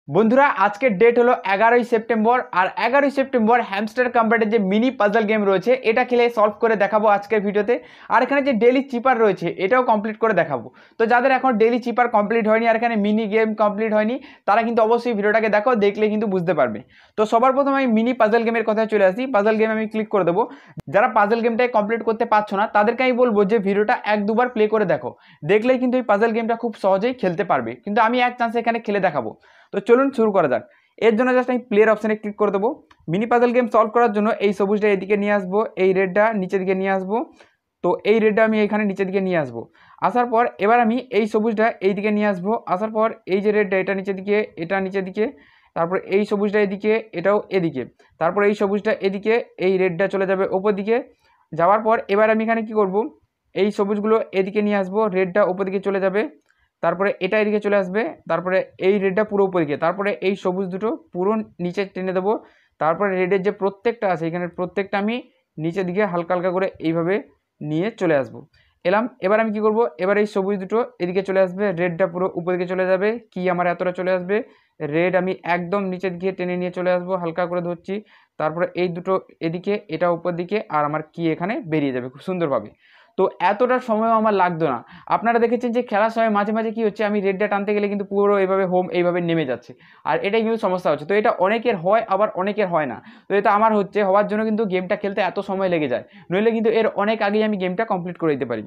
বন্ধুরা আজকের ডেট হলো 11ই সেপ্টেম্বর। আর 11ই সেপ্টেম্বর হ্যামস্টার কম্প্যাটের যে মিনি পাজল গেম রয়েছে এটা খেলে সলভ করে দেখাবো আজকের ভিডিওতে। আর এখানে যে ডেলি চিপার রয়েছে এটাও কমপ্লিট করে দেখাবো। তো যাদের এখন ডেলি চিপার কমপ্লিট হয়নি আর এখানে মিনি গেম কমপ্লিট হয়নি তারা কিন্তু অবশ্যই ভিডিওটাকে দেখো, দেখলে কিন্তু বুঝতে পারবে। তো সবার প্রথমে আমি মিনি পাজল গেমের কথায় চলে আসি। পাজল গেম আমি ক্লিক করে দেবো। যারা পাজল গেমটাই কমপ্লিট করতে পারছো না তাদেরকে আমি বলবো যে ভিডিওটা এক দুবার প্লে করে দেখো, দেখলেই কিন্তু এই পাজল গেমটা খুব সহজেই খেলতে পারবে। কিন্তু আমি এক চান্সে এখানে খেলে দেখাবো। তো চলুন শুরু করা যাক। এর জন্য জাস্ট আমি প্লেয়ার অপশানে ক্লিক করে দেবো। মিনি পাজল গেম সলভ করার জন্য এই সবুজটা এদিকে নিয়ে আসবো, এই রেডটা নিচের দিকে নিয়ে আসবো। তো এই রেডটা আমি এখানে নিচের দিকে নিয়ে আসবো। আসার পর এবার আমি এই সবুজটা এই দিকে নিয়ে আসবো। আসার পর এই যে রেডটা এটা নিচের দিকে, এটা নিচের দিকে। তারপর এই সবুজটা এদিকে, এটাও এদিকে। তারপর এই সবুজটা এদিকে, এই রেডটা চলে যাবে ওপর দিকে। যাওয়ার পর এবার আমি এখানে কি করব, এই সবুজগুলো এদিকে নিয়ে আসবো, রেডটা ওপর দিকে চলে যাবে। তারপরে এটা এদিকে চলে আসবে। তারপরে এই রেডটা পুরো উপর দিকে। তারপরে এই সবুজ দুটো পুরো নিচে টেনে দেবো। তারপরে রেডের যে প্রত্যেকটা আছে এখানে প্রত্যেকটা আমি নিচের দিকে হালকা হালকা করে এইভাবে নিয়ে চলে আসবো। এলাম। এবার আমি কি করব, এবার এই সবুজ দুটো এদিকে চলে আসবে, রেডটা পুরো উপর দিকে চলে যাবে, কি আমার এতটা চলে আসবে। রেড আমি একদম নিচের দিকে টেনে নিয়ে চলে আসবো, হালকা করে ধরছি। তারপরে এই দুটো এদিকে, এটা উপর দিকে, আর আমার কি এখানে বেরিয়ে যাবে খুব সুন্দরভাবে। তো এতটা সময়ও আমার লাগতো না। আপনারা দেখেছেন যে খেলার সময় মাঝে মাঝে কি হচ্ছে, আমি রেডটা টানতে গেলে কিন্তু পুরো এইভাবে হোম এইভাবে নেমে যাচ্ছে। আর এটাই কিন্তু সমস্যা হচ্ছে। তো এটা অনেকের হয় আবার অনেকের হয় না। তো এটা আমার হচ্ছে, হওয়ার জন্য কিন্তু গেমটা খেলতে এত সময় লেগে যায়। নইলে কিন্তু এর অনেক আগেই আমি গেমটা কমপ্লিট করে দিতে পারি।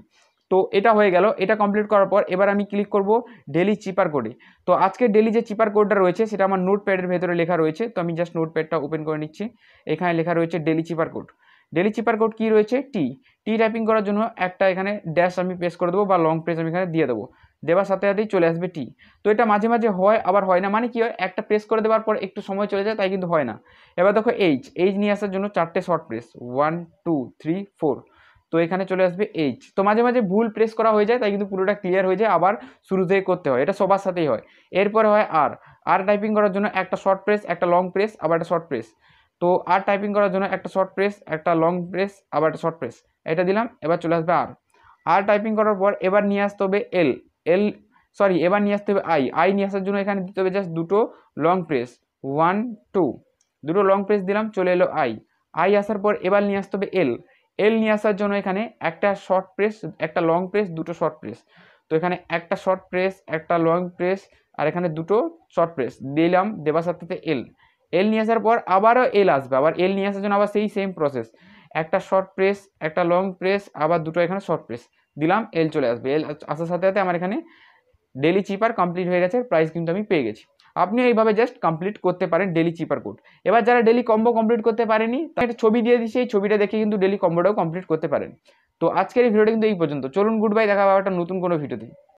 তো এটা হয়ে গেল। এটা কমপ্লিট করার পর এবার আমি ক্লিক করব ডেলি চিপার কোডে। তো আজকে ডেলি যে চিপার কোডটা রয়েছে সেটা আমার নোটপ্যাডের ভেতরে লেখা রয়েছে। তো আমি জাস্ট নোটপ্যাডটা ওপেন করে নিচ্ছি। এখানে লেখা রয়েছে daily cipher code. Daily cipher code কী রয়েছে, টি। টি টাইপিং করার জন্য একটা এখানে ড্যাশ আমি প্রেস করে দেবো বা লং প্রেস আমি এখানে দিয়ে দেবো। দেওয়ার সাথে সাথেই চলে আসবে টি। তো এটা মাঝে মাঝে হয় আবার হয় না। মানে কি হয়, একটা প্রেস করে দেওয়ার পর একটু সময় চলে যায়, তাই কিন্তু হয় না। এবার দেখো এইচ। এইচ নিয়ে আসার জন্য চারটে শর্ট প্রেস, 1 2 3 4। তো এখানে চলে আসবে এইচ। তো মাঝে মাঝে ভুল প্রেস করা হয়ে যায়, তাই কিন্তু পুরোটা ক্লিয়ার হয়ে যায়, আবার শুরু থেকে করতে হয়। এটা সবার সাথেই হয়। এরপরে হয় আর। আর টাইপিং করার জন্য একটা শর্ট প্রেস, একটা লং প্রেস, আবার একটা শর্ট প্রেস। তো আর টাইপিং করার জন্য একটা শর্ট প্রেস, একটা লং প্রেস, আবার একটা শর্ট প্রেস। এটা দিলাম। এবার চলে আসবে আর। আর টাইপিং করার পর এবার নিয়ে আসতে হবে এল। এল সরি, এবার নিয়ে আসতে হবে আই। আই নিয়ে আসার জন্য এখানে দিতে হবে জাস্ট দুটো লং প্রেস, 1 2। দুটো লং প্রেস দিলাম, চলে এলো আই। আই আসার পর এবার নিয়ে আসতে হবে এল। এল নিয়ে আসার জন্য এখানে একটা শর্ট প্রেস, একটা লং প্রেস, দুটো শর্ট প্রেস। তো এখানে একটা শর্ট প্রেস, একটা লং প্রেস, আর এখানে দুটো শর্ট প্রেস দিলাম। দেবার সাথে এল। এল নিয়ে আসার পর আবারও এল আসবে। আবার এল নিয়ে আসার জন্য আবার সেই সেম প্রসেস, একটা শর্ট প্রেস, একটা লং প্রেস, আবার দুটো এখানে শর্ট প্রেস দিলাম। এল চলে আসবে। এল আসার সাথে সাথে আমার এখানে ডেলি চিপার কমপ্লিট হয়ে গেছে, প্রাইস কিন্তু আমি পেয়ে গেছি। আপনি এইভাবে জাস্ট কমপ্লিট করতে পারেন ডেলি চিপার কোড। এবার যারা ডেলি কম্বো কমপ্লিট করতে পারেনি তার একটা ছবি দিয়ে দিচ্ছি, এই ছবিটা দেখে কিন্তু ডেলি কম্বোটাও কমপ্লিট করতে পারেন। তো আজকের এই ভিডিওটা কিন্তু এই পর্যন্ত। চলুন গুড বাই, দেখা হবে একটা নতুন কোনো ভিডিওতে।